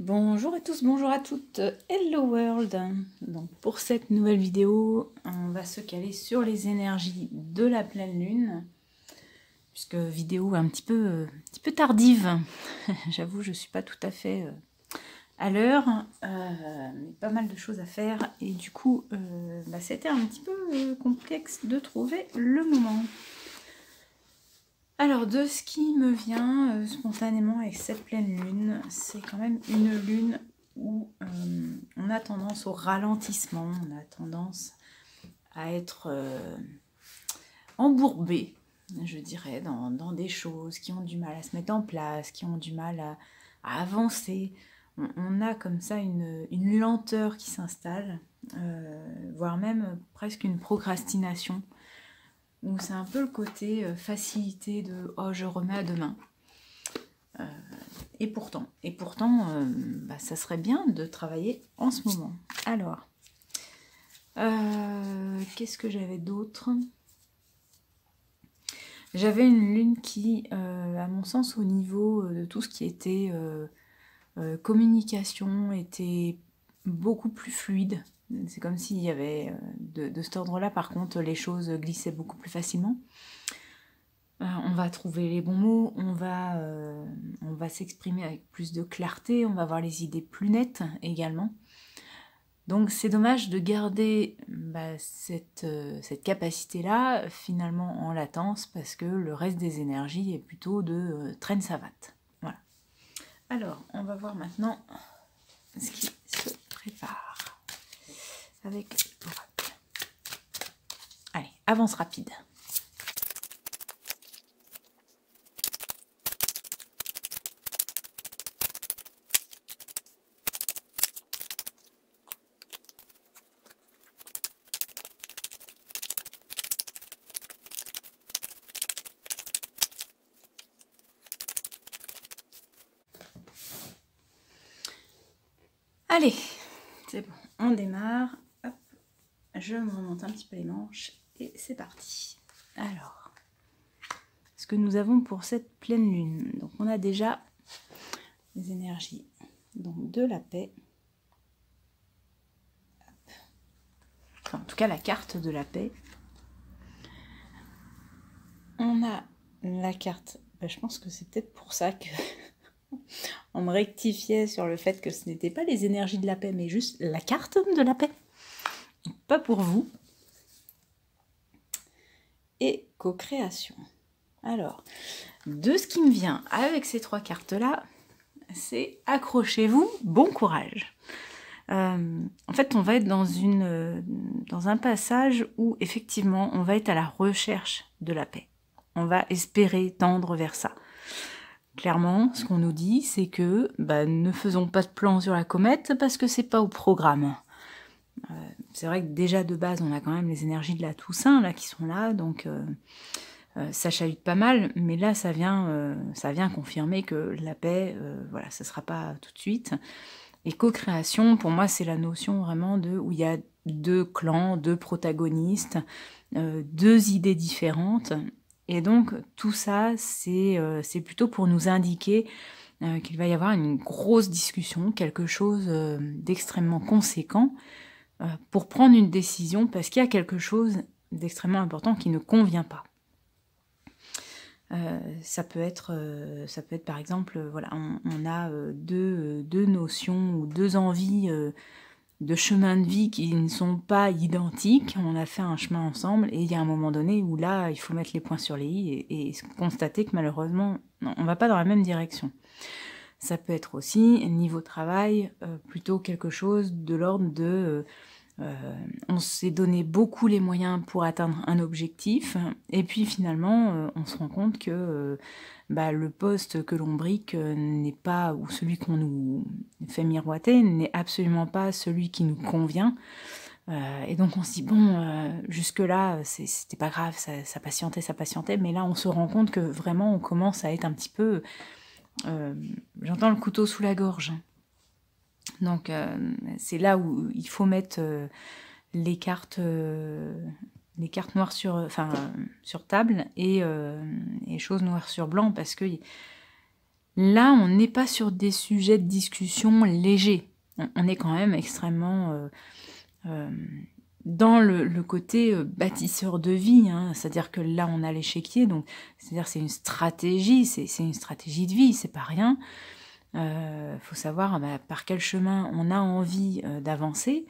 Bonjour à tous, bonjour à toutes, hello world. Donc pour cette nouvelle vidéo, on va se caler sur les énergies de la pleine lune, puisque vidéo un petit peu tardive. J'avoue, je suis pas tout à fait à l'heure, mais pas mal de choses à faire, et du coup, c'était un petit peu complexe de trouver le moment. Alors, de ce qui me vient spontanément avec cette pleine lune, c'est quand même une lune où on a tendance au ralentissement, on a tendance à être embourbé, je dirais, dans des choses qui ont du mal à se mettre en place, qui ont du mal à avancer. On a comme ça une lenteur qui s'installe, voire même presque une procrastination, où c'est un peu le côté facilité de « oh, je remets à demain ». Et pourtant, ça serait bien de travailler en ce moment. Alors, qu'est-ce que j'avais d'autre? J'avais une lune qui, à mon sens, au niveau de tout ce qui était communication, était beaucoup plus fluide. C'est comme s'il y avait, de cet ordre-là, par contre, les choses glissaient beaucoup plus facilement. On va trouver les bons mots, on va s'exprimer avec plus de clarté, on va avoir les idées plus nettes également. Donc c'est dommage de garder cette capacité-là finalement en latence, parce que le reste des énergies est plutôt de traîne savate. Voilà. Alors, on va voir maintenant ce qui se prépare avec l'oracle. Allez, avance rapide. Allez, c'est bon, on démarre. Hop, je me remonte un petit peu les manches et c'est parti. Alors, ce que nous avons pour cette pleine lune. Donc on a déjà les énergies donc de la paix. Enfin, en tout cas la carte de la paix. On a la carte, je pense que c'est peut-être pour ça que on me rectifiait sur le fait que ce n'était pas les énergies de la paix, mais juste la carte de la paix. Pas pour vous. Et co-création. Alors, de ce qui me vient avec ces trois cartes-là, c'est accrochez-vous, bon courage. En fait, on va être dans un passage où, effectivement, on va être à la recherche de la paix. On va espérer tendre vers ça. Clairement, ce qu'on nous dit, c'est que ne faisons pas de plan sur la comète parce que c'est pas au programme. C'est vrai que déjà de base, on a quand même les énergies de la Toussaint là qui sont là, donc ça chalute pas mal, mais là ça vient confirmer que la paix, voilà, ça sera pas tout de suite. Et co-création, pour moi, c'est la notion vraiment où il y a deux clans, deux protagonistes, deux idées différentes. Et donc, tout ça, c'est plutôt pour nous indiquer qu'il va y avoir une grosse discussion, quelque chose d'extrêmement conséquent, pour prendre une décision, parce qu'il y a quelque chose d'extrêmement important qui ne convient pas. Ça peut être par exemple, voilà, on a deux notions ou deux envies de chemin de vie qui ne sont pas identiques. On a fait un chemin ensemble et il y a un moment donné où là, il faut mettre les points sur les i et constater que malheureusement, non, on ne va pas dans la même direction. Ça peut être aussi, niveau travail, plutôt quelque chose de l'ordre de... on s'est donné beaucoup les moyens pour atteindre un objectif, et puis finalement, on se rend compte que le poste que l'on brique n'est pas, ou celui qu'on nous fait miroiter, n'est absolument pas celui qui nous convient. Et donc on se dit, bon, jusque-là, c'était pas grave, ça patientait, mais là on se rend compte que vraiment on commence à être un petit peu... j'entends le couteau sous la gorge. Donc c'est là où il faut mettre les cartes noires sur table et choses noires sur blanc, parce que Là, on n'est pas sur des sujets de discussion légers. On est quand même extrêmement dans le côté bâtisseur de vie, hein. C'est-à-dire que là, on a l'échiquier, donc c'est-à-dire c'est une stratégie, c'est une stratégie de vie, c'est pas rien. Faut savoir par quel chemin on a envie d'avancer.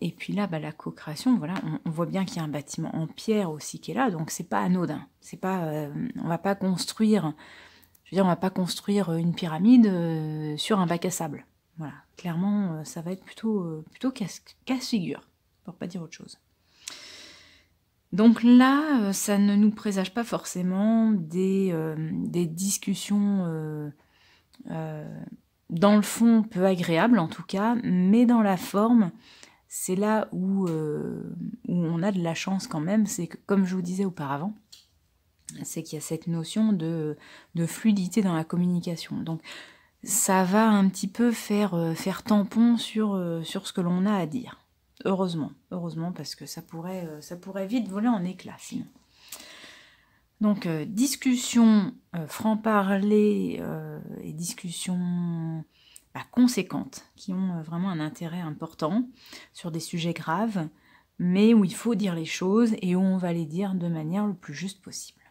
Et puis là, la co-création, voilà, on voit bien qu'il y a un bâtiment en pierre aussi qui est là, donc c'est pas anodin. C'est pas, on va pas construire, je veux dire, on va pas construire une pyramide sur un bac à sable. Voilà, clairement, ça va être plutôt casse-figure, pour pas dire autre chose. Donc là, ça ne nous présage pas forcément des discussions dans le fond peu agréables en tout cas, mais dans la forme, c'est là où on a de la chance quand même, c'est que, comme je vous disais auparavant, c'est qu'il y a cette notion de fluidité dans la communication. Donc ça va un petit peu faire tampon sur ce que l'on a à dire. Heureusement, parce que ça pourrait vite voler en éclats sinon. Donc discussion, franc-parler et discussion conséquentes, qui ont vraiment un intérêt important sur des sujets graves, mais où il faut dire les choses et où on va les dire de manière le plus juste possible.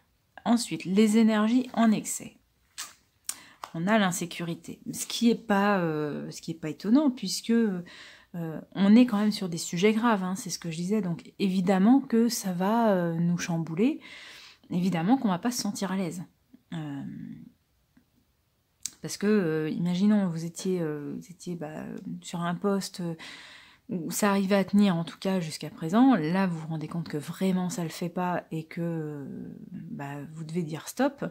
Ensuite, les énergies en excès. On a l'insécurité, ce qui est pas étonnant, puisque on est quand même sur des sujets graves, hein, c'est ce que je disais, donc évidemment que ça va nous chambouler, évidemment qu'on va pas se sentir à l'aise. Parce que, imaginons, vous étiez sur un poste où ça arrivait à tenir, en tout cas jusqu'à présent, là vous vous rendez compte que vraiment ça le fait pas et que vous devez dire stop.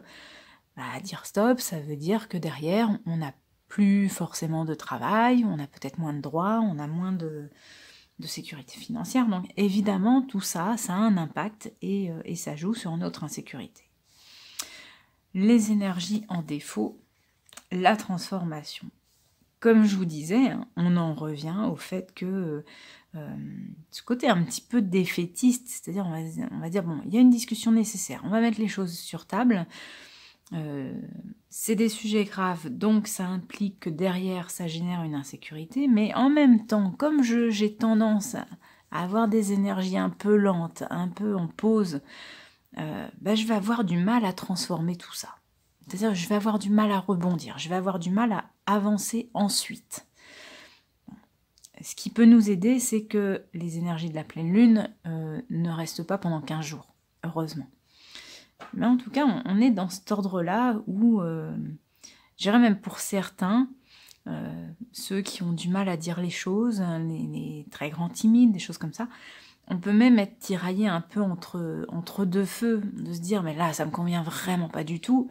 Dire stop, ça veut dire que derrière, on n'a plus forcément de travail, on a peut-être moins de droits, on a moins de sécurité financière. Donc évidemment, tout ça, ça a un impact et ça joue sur notre insécurité. Les énergies en défaut, la transformation. Comme je vous disais, on en revient au fait que ce côté un petit peu défaitiste, c'est-à-dire on va dire, bon, il y a une discussion nécessaire, on va mettre les choses sur table, c'est des sujets graves, donc ça implique que derrière ça génère une insécurité, mais en même temps, comme j'ai tendance à avoir des énergies un peu lentes, un peu en pause, je vais avoir du mal à transformer tout ça. C'est-à-dire je vais avoir du mal à rebondir, je vais avoir du mal à avancer ensuite. Ce qui peut nous aider, c'est que les énergies de la pleine lune ne restent pas pendant 15 jours, heureusement. Mais en tout cas, on est dans cet ordre-là où, je dirais même pour certains, ceux qui ont du mal à dire les choses, les très grands timides, des choses comme ça, on peut même être tiraillé un peu entre deux feux, de se dire mais là ça me convient vraiment pas du tout,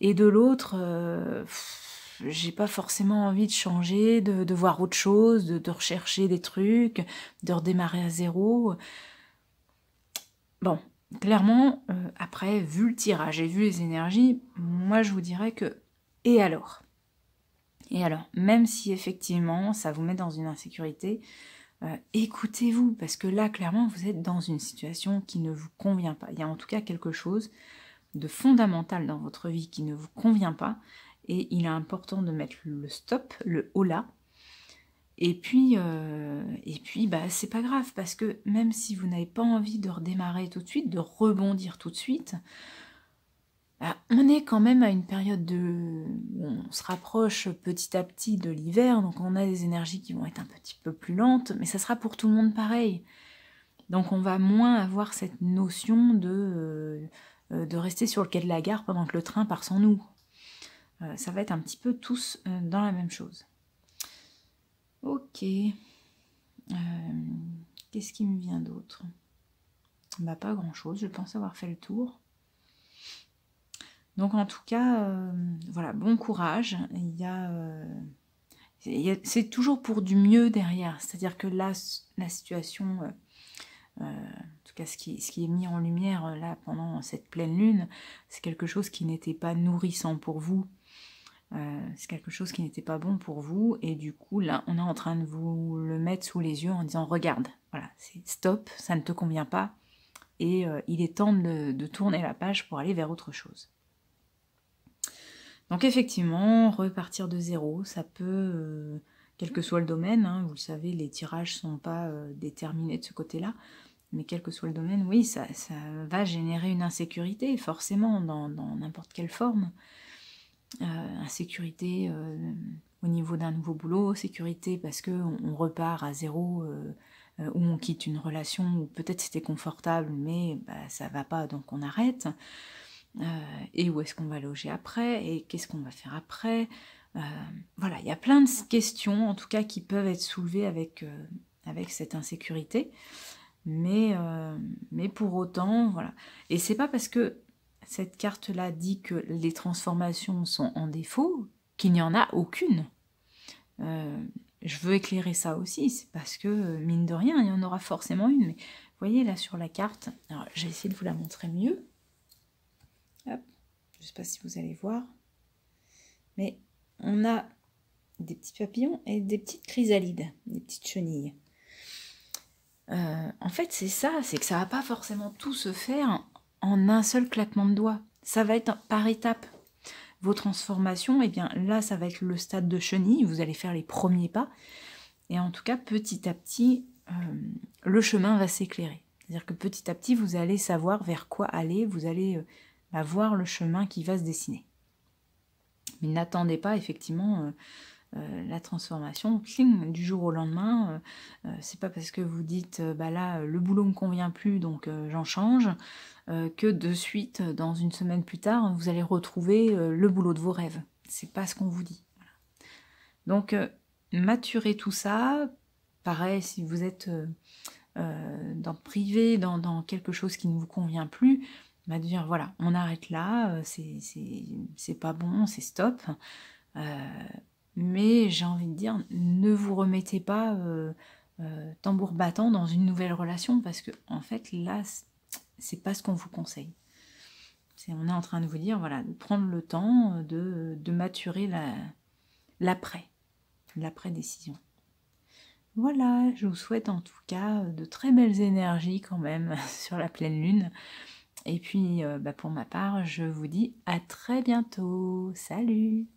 et de l'autre, j'ai pas forcément envie de changer, de voir autre chose, de rechercher des trucs, de redémarrer à zéro. Bon, clairement, après, vu le tirage et vu les énergies, moi je vous dirais que et alors, même si effectivement ça vous met dans une insécurité, écoutez-vous, parce que là, clairement, vous êtes dans une situation qui ne vous convient pas. Il y a en tout cas quelque chose de fondamental dans votre vie qui ne vous convient pas, et il est important de mettre le stop, le holà, et puis c'est pas grave, parce que même si vous n'avez pas envie de redémarrer tout de suite, de rebondir tout de suite, on est quand même à une période où on se rapproche petit à petit de l'hiver, donc on a des énergies qui vont être un petit peu plus lentes, mais ça sera pour tout le monde pareil. Donc on va moins avoir cette notion de rester sur le quai de la gare pendant que le train part sans nous. Ça va être un petit peu tous dans la même chose. Ok. Qu'est-ce qui me vient d'autre ? Pas grand-chose, je pense avoir fait le tour. Donc en tout cas, voilà, bon courage. C'est toujours pour du mieux derrière. C'est-à-dire que là, la situation, en tout cas ce qui est mis en lumière là pendant cette pleine lune, c'est quelque chose qui n'était pas nourrissant pour vous. C'est quelque chose qui n'était pas bon pour vous. Et du coup, là, on est en train de vous le mettre sous les yeux en disant, regarde, voilà, c'est stop, ça ne te convient pas. Et il est temps de tourner la page pour aller vers autre chose. Donc effectivement, repartir de zéro, ça peut, quel que soit le domaine, hein, vous le savez, les tirages ne sont pas déterminés de ce côté-là, mais quel que soit le domaine, oui, ça va générer une insécurité, forcément, dans n'importe quelle forme. Insécurité au niveau d'un nouveau boulot, sécurité parce qu'on repart à zéro, ou on quitte une relation où peut-être c'était confortable, mais bah, ça va pas, donc on arrête. Et où est-ce qu'on va loger après, et qu'est-ce qu'on va faire après. Voilà, il y a plein de questions, en tout cas, qui peuvent être soulevées avec cette insécurité, mais pour autant, voilà. Et c'est pas parce que cette carte-là dit que les transformations sont en défaut qu'il n'y en a aucune. Je veux éclairer ça aussi, c'est parce que, mine de rien, il y en aura forcément une. Mais vous voyez là sur la carte, alors j'ai essayé de vous la montrer mieux. Hop, je ne sais pas si vous allez voir, mais on a des petits papillons et des petites chrysalides, des petites chenilles. En fait, c'est ça, c'est que ça va pas forcément tout se faire en un seul claquement de doigts. Ça va être par étapes. Vos transformations, eh bien là, ça va être le stade de chenille, vous allez faire les premiers pas. Et en tout cas, petit à petit, le chemin va s'éclairer. C'est-à-dire que petit à petit, vous allez savoir vers quoi aller, vous allez voir le chemin qui va se dessiner. Mais n'attendez pas, effectivement, la transformation, cling, du jour au lendemain. C'est pas parce que vous dites bah là le boulot me convient plus donc j'en change que de suite dans une semaine plus tard vous allez retrouver le boulot de vos rêves. C'est pas ce qu'on vous dit. Voilà. Donc maturez tout ça. Pareil, si vous êtes dans privé, dans quelque chose qui ne vous convient plus, bah, de dire voilà, on arrête là, c'est pas bon, c'est stop. Mais j'ai envie de dire, ne vous remettez pas tambour battant dans une nouvelle relation, parce que en fait là, c'est pas ce qu'on vous conseille. On est en train de vous dire, voilà, de prendre le temps de maturer l'après-décision. Voilà, je vous souhaite en tout cas de très belles énergies quand même sur la pleine lune. Et puis, pour ma part, je vous dis à très bientôt. Salut!